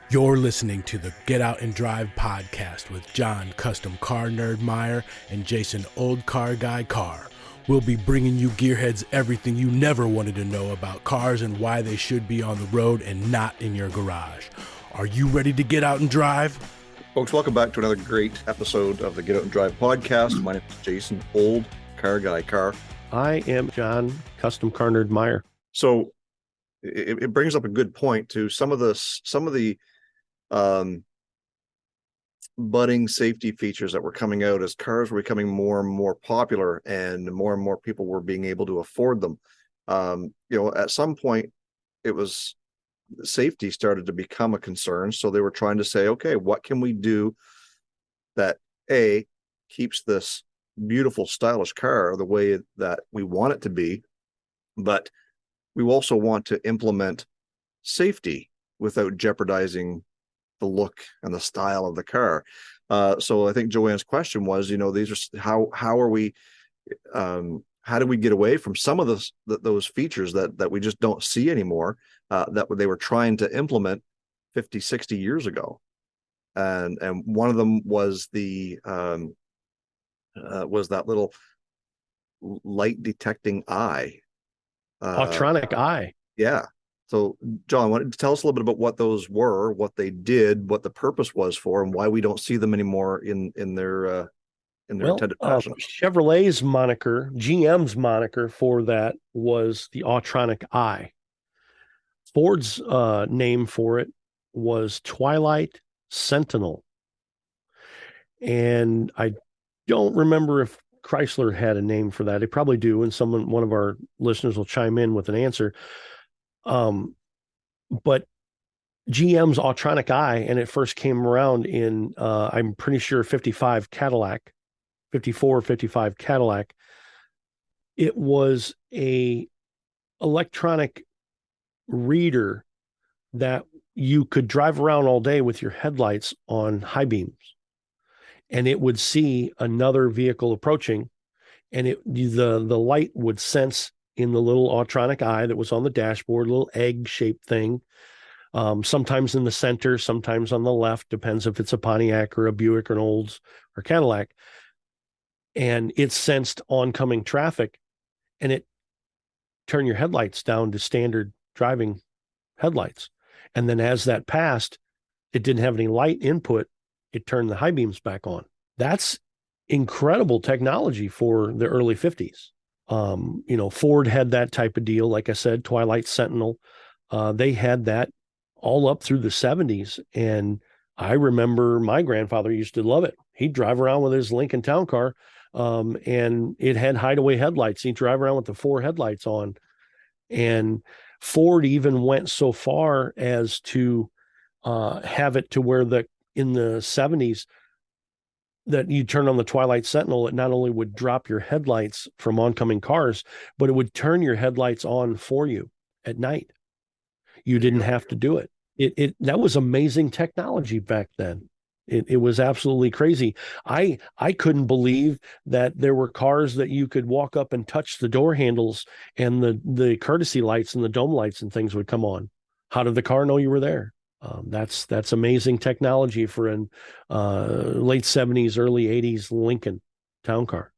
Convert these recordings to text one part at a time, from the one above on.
You're listening to the Get Out and Drive podcast with John, Custom Car Nerd Meyer, and Jason, Old Car Guy Carr. We'll be bringing you gearheads everything you never wanted to know about cars and why they should be on the road and not in your garage. Are you ready to get out and drive? Folks, welcome back to another great episode of the Get Out and Drive podcast. My name is Jason, Old Car Guy Carr. I am John, Custom Car Nerd Meyer. So it brings up a good point to some of the budding safety features that were coming out as cars were becoming more and more popular and more people were being able to afford them. At some point it was safety started to become a concern. So they were trying to say, okay, what can we do that keeps this beautiful, stylish car the way that we want it to be, but we also want to implement safety without jeopardizing the look and the style of the car. So I think Joanne's question was, these are how are we, how do we get away from some of those features that we just don't see anymore, that they were trying to implement 50, 60 years ago. And one of them was was that little light detecting eye. Autronic eye. Yeah. So, John, why don't you tell us a little bit about what those were, what they did, what the purpose was for, and why we don't see them anymore in their intended fashion. Chevrolet's moniker, GM's moniker for that was the Autronic eye. Ford's name for it was Twilight Sentinel. And I don't remember if Chrysler had a name for that. They probably do, and one of our listeners will chime in with an answer. But GM's Autronic eye, and it first came around in I'm pretty sure 55 Cadillac, 54, 55 Cadillac. It was a electronic reader that you could drive around all day with your headlights on high beams, and it would see another vehicle approaching, and the light would sense in the little Autronic eye that was on the dashboard, a little egg-shaped thing, sometimes in the center, sometimes on the left, depends if it's a Pontiac or a Buick or an Olds or Cadillac. And it sensed oncoming traffic, and it turned your headlights down to standard driving headlights. And then as that passed, it didn't have any light input. It turned the high beams back on. That's incredible technology for the early 50s. Ford had that type of deal. Like I said, Twilight Sentinel, they had that all up through the 70s. And I remember my grandfather used to love it. He'd drive around with his Lincoln Town Car, and it had hideaway headlights. He'd drive around with the 4 headlights on. And Ford even went so far as to have it to where in the 70s, that you turn on the Twilight Sentinel, it not only would drop your headlights from oncoming cars, but it would turn your headlights on for you at night. You didn't have to do it. That was amazing technology back then. It was absolutely crazy. I couldn't believe that there were cars that you could walk up and touch the door handles, and the courtesy lights and the dome lights and things would come on. How did the car know you were there? That's amazing technology for an late 70s, early 80s Lincoln Town Car.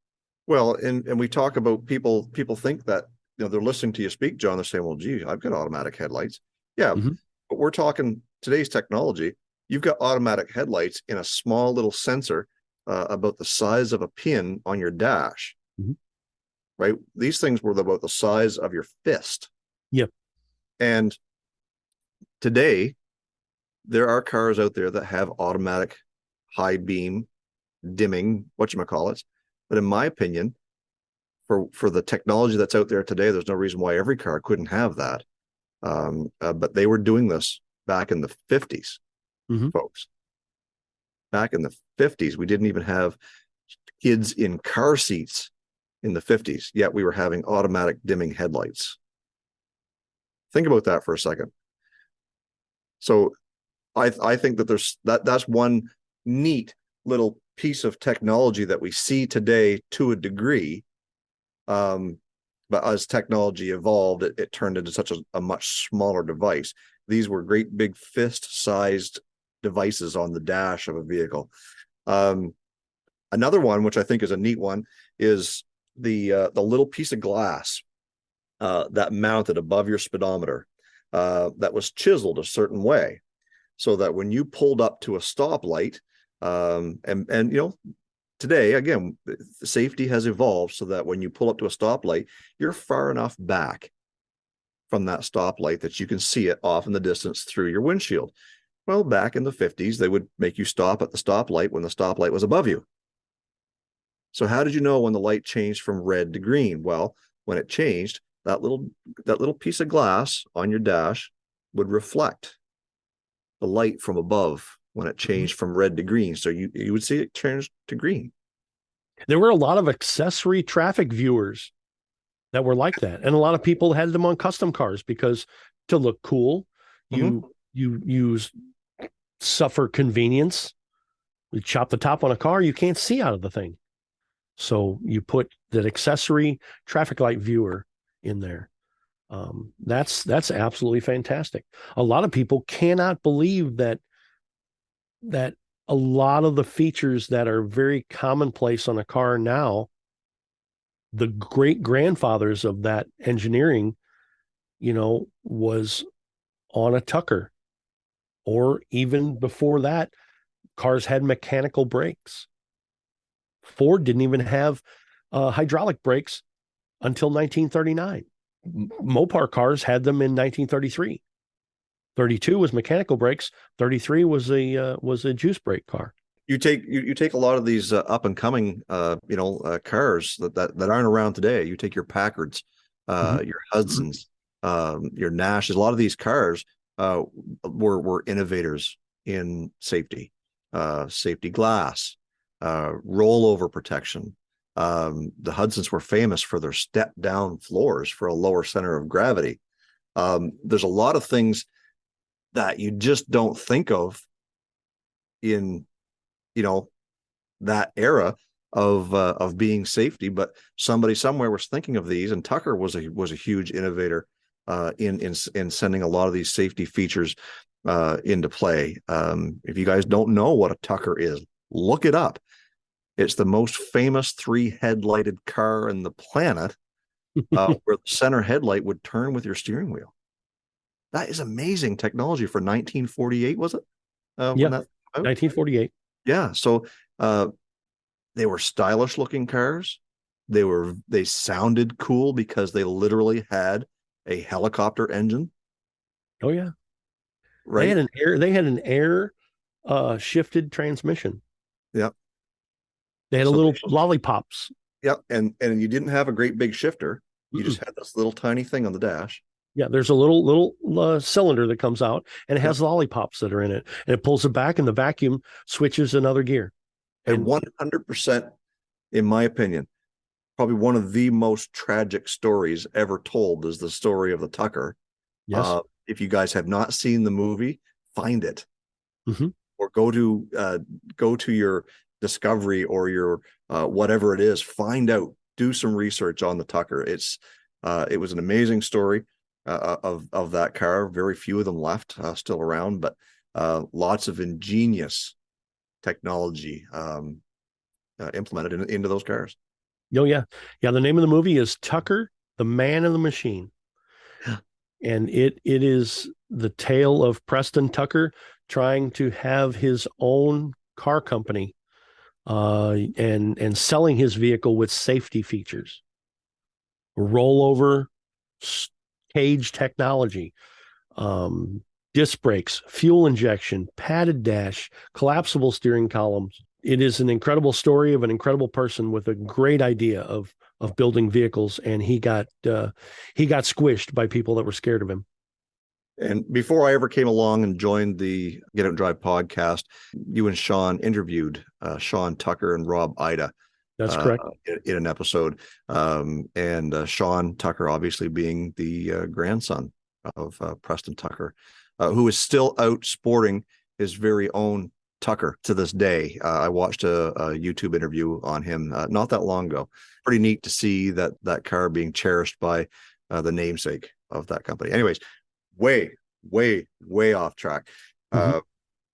Well, and we talk about people think that they're listening to you speak, John. They're saying, "Well, gee, I've got automatic headlights." Yeah, but we're talking today's technology. You've got automatic headlights in a small little sensor about the size of a pin on your dash. Right? These things were about the size of your fist. Yep. And today, there are cars out there that have automatic high beam dimming, whatchamacallits. But in my opinion, for the technology that's out there today, there's no reason why every car couldn't have that. But they were doing this back in the 50s, folks. Back in the 50s, we didn't even have kids in car seats in the 50s, yet we were having automatic dimming headlights. Think about that for a second. So I think that that's one neat little piece of technology that we see today to a degree. But as technology evolved, it turned into such a much smaller device. These were great big fist-sized devices on the dash of a vehicle. Another one, which I think is a neat one, is the little piece of glass that mounted above your speedometer that was chiseled a certain way, so that when you pulled up to a stoplight, and you know, today again, safety has evolved so that when you pull up to a stoplight, you're far enough back from that stoplight that you can see it off in the distance through your windshield. Well, back in the 50s, they would make you stop at the stoplight when the stoplight was above you. So how did you know when the light changed from red to green? Well, when it changed, that little piece of glass on your dash would reflect the light from above when it changed from red to green. So you would see it change to green. There were a lot of accessory traffic viewers that were like that. And a lot of people had them on custom cars because to look cool, you suffer convenience. You chop the top on a car, you can't see out of the thing. So you put that accessory traffic light viewer in there. That's absolutely fantastic. A lot of people cannot believe that a lot of the features that are very commonplace on a car now, the great grandfathers of that engineering, was on a Tucker, or even before that, cars had mechanical brakes. Ford didn't even have hydraulic brakes until 1939. Mopar cars had them in 1933. 32 was mechanical brakes. 33 was a juice brake car. You take a lot of these up and coming cars that aren't around today. You take your Packards, your Hudsons, your Nashes. A lot of these cars were innovators in safety, safety glass, rollover protection. The Hudsons were famous for their step down floors for a lower center of gravity. There's a lot of things that you just don't think of in that era of being safety, but somebody somewhere was thinking of these, and Tucker was a huge innovator in sending a lot of these safety features into play. If you guys don't know what a Tucker is, look it up. It's the most famous 3 headlighted car in the planet, where the center headlight would turn with your steering wheel. That is amazing technology for 1948, was it? Yeah, 1948. Yeah, so they were stylish looking cars. They sounded cool because they literally had a helicopter engine. Oh yeah, right. They had an air shifted transmission. Yeah. They had a little lollipops. Yep, and you didn't have a great big shifter. You just had this little tiny thing on the dash. Yeah, there's a little cylinder that comes out, and it has lollipops that are in it, and it pulls it back, and the vacuum switches another gear. And 100%, in my opinion, probably one of the most tragic stories ever told is the story of the Tucker. Yes. If you guys have not seen the movie, find it, or go to your Discovery or your whatever it is. Find out. Do some research on the Tucker. It was an amazing story of that car. Very few of them left still around, but lots of ingenious technology implemented into those cars. Oh yeah. The name of the movie is Tucker, the Man in the Machine, and it is the tale of Preston Tucker trying to have his own car company, and selling his vehicle with safety features, rollover, cage technology, disc brakes, fuel injection, padded dash, collapsible steering columns. It is an incredible story of an incredible person with a great idea of building vehicles, and he got squished by people that were scared of him. And before I ever came along and joined the Get Out and Drive podcast, you and Sean interviewed Sean Tucker and Rob Ida. That's correct. In an episode. And Sean Tucker, obviously being the grandson of Preston Tucker, who is still out sporting his very own Tucker to this day. I watched a YouTube interview on him not that long ago. Pretty neat to see that car being cherished by the namesake of that company. Anyways, way way off track. Mhm.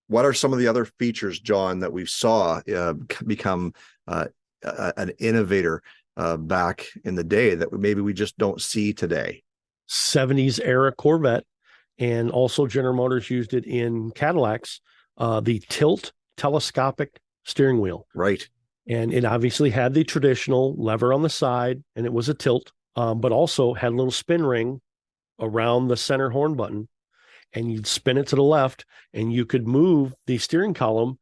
What are some of the other features, John, that we saw become an innovator back in the day that maybe we just don't see today? 70s era Corvette, and also General Motors used it in Cadillacs, the tilt telescopic steering wheel. Right. And it obviously had the traditional lever on the side, and it was a tilt, but also had a little spin ring around the center horn button, and you'd spin it to the left, and you could move the steering column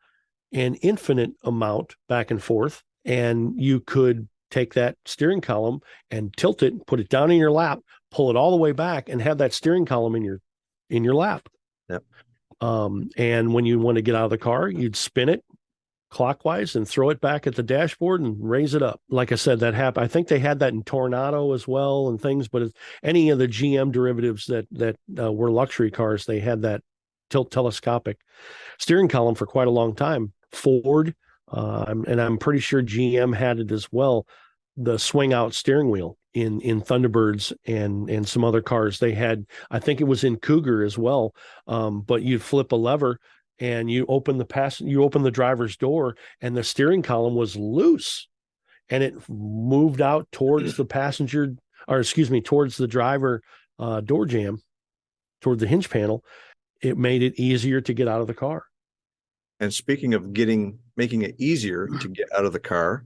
an infinite amount back and forth, and you could take that steering column and tilt it, put it down in your lap, pull it all the way back, and have that steering column in your lap. Yep. And when you want to get out of the car, you'd spin it clockwise and throw it back at the dashboard and raise it up. Like I said, that happened. I think they had that in Tornado as well and things, but any of the GM derivatives that were luxury cars, they had that tilt telescopic steering column for quite a long time. Ford, and I'm pretty sure GM had it as well, the swing out steering wheel in Thunderbirds and some other cars. They had, I think it was in Cougar as well, but you'd flip a lever and you open the driver's door, and the steering column was loose, and it moved out towards the passenger, or excuse me, towards the driver door jamb, toward the hinge panel. It made it easier to get out of the car. And speaking of making it easier to get out of the car,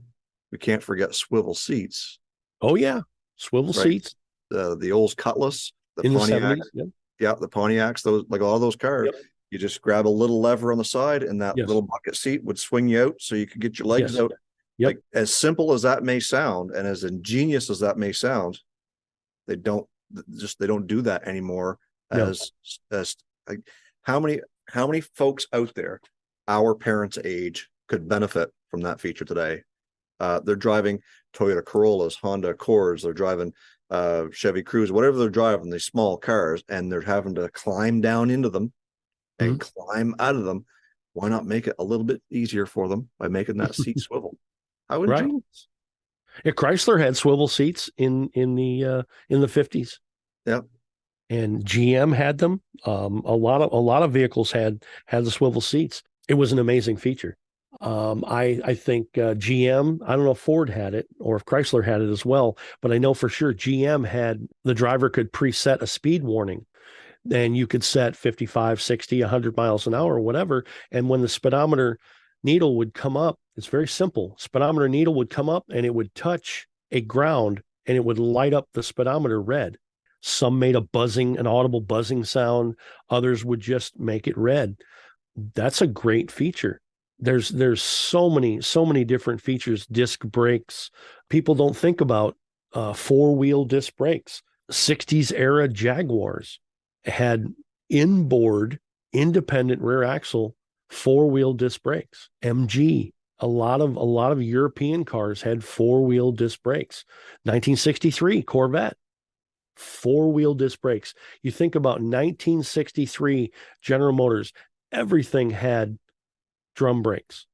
we can't forget swivel seats. Oh yeah, swivel seats. The old Cutlass, the in Pontiac, the 70s. Yep. yeah, the Pontiacs, those, like all those cars. Yep. You just grab a little lever on the side, and that little bucket seat would swing you out, so you could get your legs out. Yep. Like, as simple as that may sound, and as ingenious as that may sound, they don't do that anymore. As like, how many folks out there, our parents' age, could benefit from that feature today? They're driving Toyota Corollas, Honda Accords, they're driving Chevy Cruze, whatever they're driving, these small cars, and they're having to climb down into them and climb out of them. Why not make it a little bit easier for them by making that seat swivel? How ingenious. Yeah, Chrysler had swivel seats in the 50s. Yep. And GM had them. A lot of vehicles had the swivel seats. It was an amazing feature. I think GM, I don't know if Ford had it or if Chrysler had it as well, but I know for sure GM had, the driver could preset a speed warning, and you could set 55, 60, 100 miles an hour or whatever. And when the speedometer needle would come up, it's very simple. Speedometer needle would come up and it would touch a ground and it would light up the speedometer red. Some made an audible buzzing sound. Others would just make it red. That's a great feature. There's so many different features. Disc brakes. People don't think about four-wheel disc brakes. 60s era Jaguars had inboard independent rear axle four-wheel disc brakes. MG, a lot of European cars had four-wheel disc brakes. 1963 Corvette, four-wheel disc brakes. You think about 1963 General Motors, everything had drum brakes,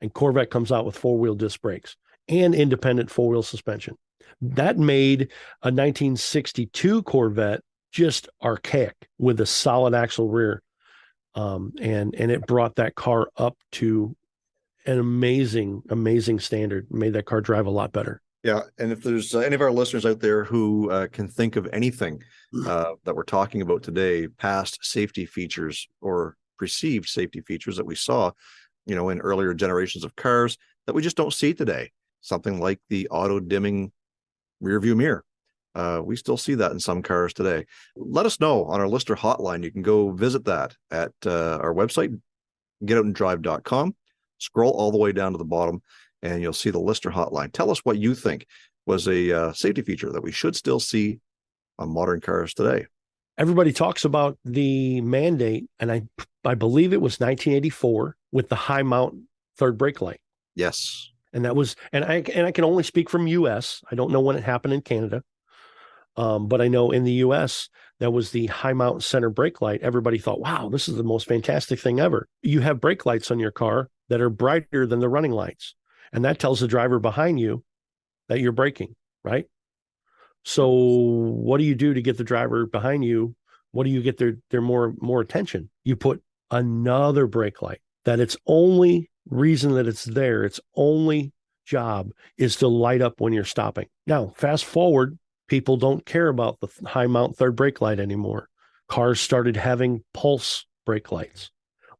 and Corvette comes out with four-wheel disc brakes and independent four-wheel suspension. That made a 1962 Corvette just archaic with a solid axle rear, and it brought that car up to an amazing standard. Made that car drive a lot better. Yeah, and if there's any of our listeners out there who can think of anything that we're talking about today, past safety features or perceived safety features that we saw, in earlier generations of cars that we just don't see today, something like the auto dimming rear view mirror. We still see that in some cars today. Let us know on our listener hotline. You can go visit that at our website, getoutandrive.com. Scroll all the way down to the bottom, and you'll see the listener hotline. Tell us what you think was a safety feature that we should still see on modern cars today. Everybody talks about the mandate, and I believe it was 1984 with the high mount third brake light. Yes. And that was, and I can only speak from US. I don't know when it happened in Canada. But I know in the US, that was the high mount center brake light. Everybody thought, wow, this is the most fantastic thing ever. You have brake lights on your car that are brighter than the running lights. And that tells the driver behind you that you're braking, right? So what do you do to get the driver behind you What do you get their more attention? You put another brake light that its only reason that it's there, its only job is to light up when you're stopping. Now, fast forward, people don't care about the high mount third brake light anymore. Cars started having pulse brake lights,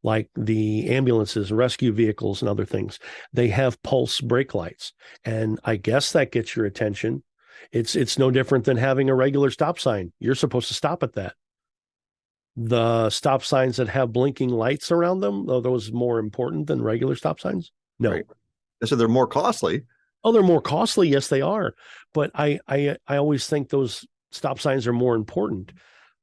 like the ambulances, rescue vehicles, and other things. They have pulse brake lights. And I guess that gets your attention. It's no different than having a regular stop sign. You're supposed to stop at that. The stop signs that have blinking lights around them, are those more important than regular stop signs? No. Right. So they're more costly. Oh, they're more costly. Yes, they are. But I always think those stop signs are more important.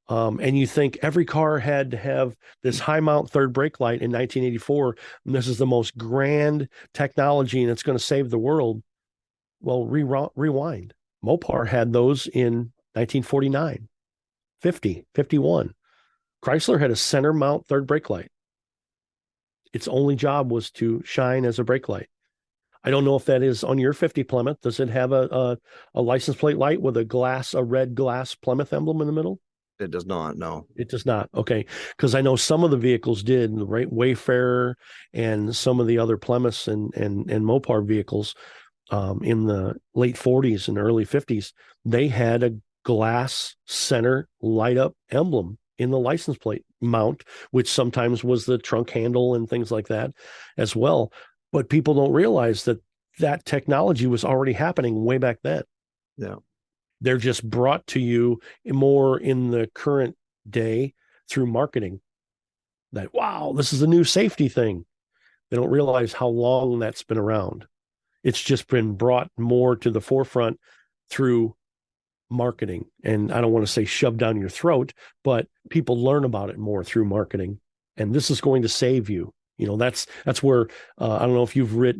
And you think every car had to have this high mount third brake light in 1984, and this is the most grand technology and it's going to save the world. Well, rewind. Mopar had those in 1949, 50, 51. Chrysler had a center mount third brake light. Its only job was to shine as a brake light. I don't know if that is on your 50 Plymouth. Does it have a license plate light with a red glass Plymouth emblem in the middle? It does not. No, it does not. Okay. Because I know some of the vehicles did, right? Wayfarer and some of the other Plymouths and Mopar vehicles in the late 40s and early 50s, they had a glass center light up emblem in the license plate mount, which sometimes was the trunk handle and things like that as well. But people don't realize that that technology was already happening way back then. Yeah. They're just brought to you more in the current day through marketing. That, wow, this is a new safety thing. They don't realize how long that's been around. It's just been brought more to the forefront through marketing. And I don't want to say shoved down your throat, but people learn about it more through marketing. And this is going to save you. You know, that's where I don't know if you've read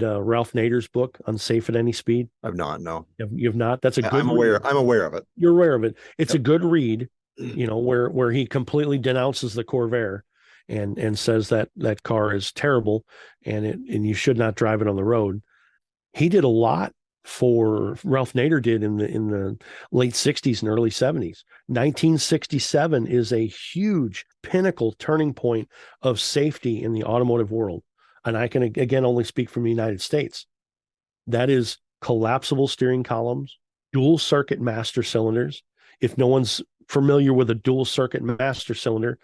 Ralph Nader's book, Unsafe at Any Speed. I've not. No, you've not. That's a good. I'm aware. Read. I'm aware of it. You're aware of it. It's Yep. a good read. You know, where he completely denounces the Corvair and says that that car is terrible and you should not drive it on the road. He did a lot for Ralph Nader did in the late 60s and early 70s. 1967 is a huge pinnacle turning point of safety in the automotive world. And I can again only speak from the United States. That is collapsible steering columns, dual circuit master cylinders. If no one's familiar with a dual circuit master cylinder,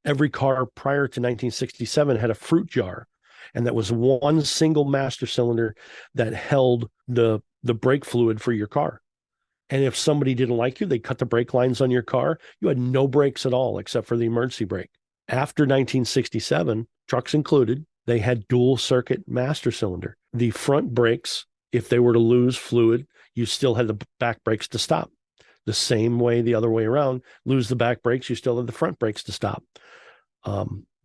every car prior to 1967 had a fruit jar. And that was one single master cylinder that held the brake fluid for your car. And if somebody didn't like you, they cut the brake lines on your car. You had no brakes at all except for the emergency brake. After 1967, trucks included, they had dual circuit master cylinder. The front brakes, if they were to lose fluid, you still had the back brakes to stop. The same way the other way around, lose the back brakes, you still have the front brakes to stop.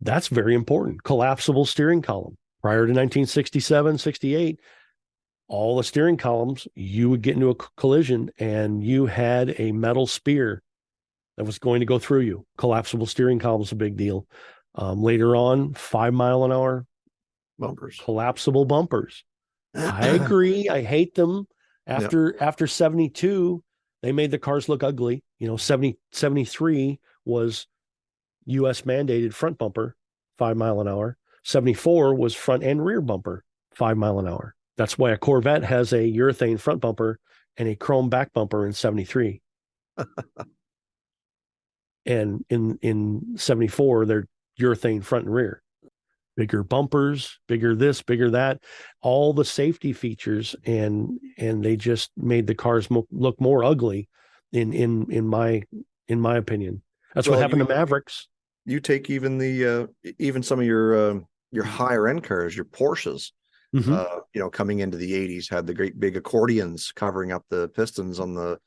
That's very important. Collapsible steering column. Prior to 1967, 68, all the steering columns, you would get into a collision and you had a metal spear that was going to go through you. Collapsible steering column is a big deal. Later on, 5 mile an hour bumpers, collapsible bumpers. I agree. I hate them. After 72, they made the cars look ugly. You know, 73 was US mandated front bumper, 5 mile an hour. 74 was front and rear bumper, 5 mile an hour. That's why a Corvette has a urethane front bumper and a chrome back bumper in 73. And in 74, they're urethane front and rear. Bigger bumpers, bigger this, bigger that, all the safety features, and they just made the cars look more ugly in my opinion. That's what happened to Mavericks. You take even some of your higher end cars, your Porsches, coming into the 80s, had the great big accordions covering up the pistons on the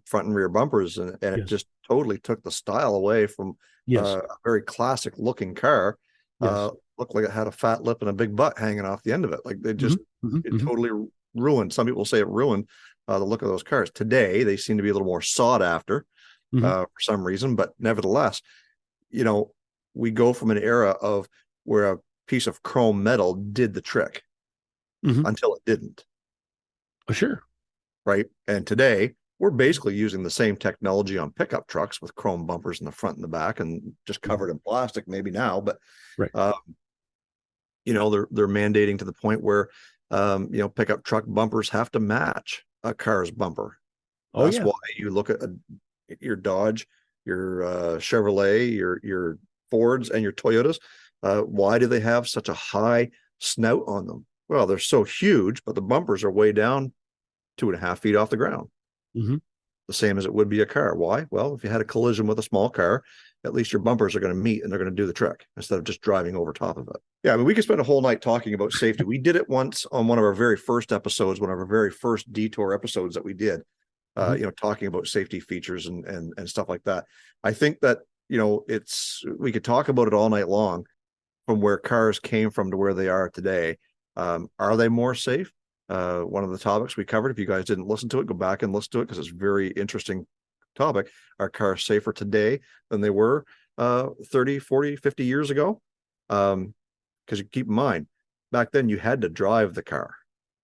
front and rear bumpers, and it just totally took the style away from a very classic looking car. Looked like it had a fat lip and a big butt hanging off the end of it. Like they just totally ruined. Some people say it ruined the look of those cars. Today they seem to be a little more sought after for some reason, but nevertheless, you know, we go from an era of where a piece of chrome metal did the trick until it didn't. Oh, sure. Right. And today we're basically using the same technology on pickup trucks with chrome bumpers in the front and the back and just covered in plastic maybe now, but Right. You know, they're mandating to the point where you know, pickup truck bumpers have to match a car's bumper. Oh, That's yeah. why you look at your Dodge, your Chevrolet, your Fords, and your Toyotas. Why do they have such a high snout on them? Well, they're so huge, but the bumpers are way down 2.5 feet off the ground. Mhm. The same as it would be a car. Why? Well, if you had a collision with a small car, at least your bumpers are going to meet and they're going to do the trick instead of just driving over top of it. Yeah, I mean, we could spend a whole night talking about safety. We did it once on one of our very first episodes, one of our very first Detour episodes that we did, you know, talking about safety features and stuff like that. I think that, you know, we could talk about it all night long from where cars came from to where they are today. Are they more safe? One of the topics we covered, if you guys didn't listen to it, go back and listen to it because it's a very interesting topic. Are cars safer today than they were 30, 40, 50 years ago? Because you keep in mind, back then you had to drive the car.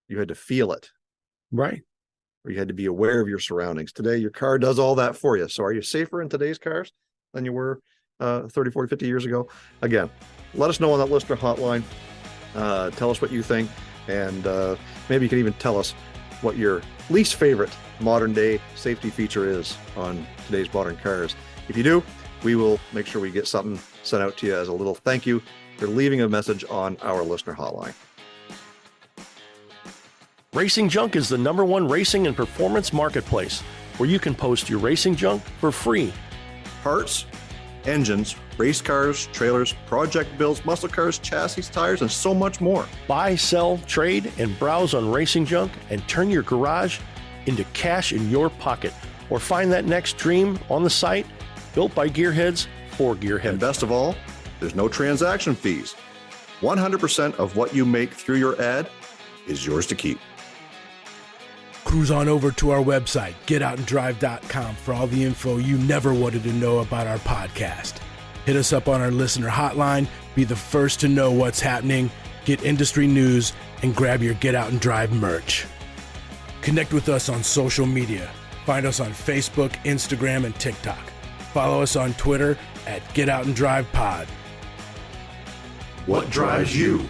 You had to feel it. Right. Or you had to be aware of your surroundings. Today, your car does all that for you. So are you safer in today's cars than you were 30, 40, 50 years ago? Again, let us know on that listener hotline. Tell us what you think. And maybe you can even tell us what your least favorite modern day safety feature is on today's modern cars. If you do, we will make sure we get something sent out to you as a little thank you for leaving a message on our listener hotline. Racing Junk is the #1 racing and performance marketplace where you can post your racing junk for free. Parts, engines, race cars, trailers, project builds, muscle cars, chassis, tires, and so much more. Buy, sell, trade, and browse on Racing Junk and turn your garage into cash in your pocket. Or find that next dream on the site, built by gearheads for gearheads. And best of all, there's no transaction fees. 100% of what you make through your ad is yours to keep. Cruise on over to our website, getoutanddrive.com, for all the info you never wanted to know about our podcast. Hit us up on our listener hotline, be the first to know what's happening, get industry news, and grab your Get Out and Drive merch. Connect with us on social media. Find us on Facebook, Instagram, and TikTok. Follow us on Twitter at Get Out and Drive Pod. What drives you?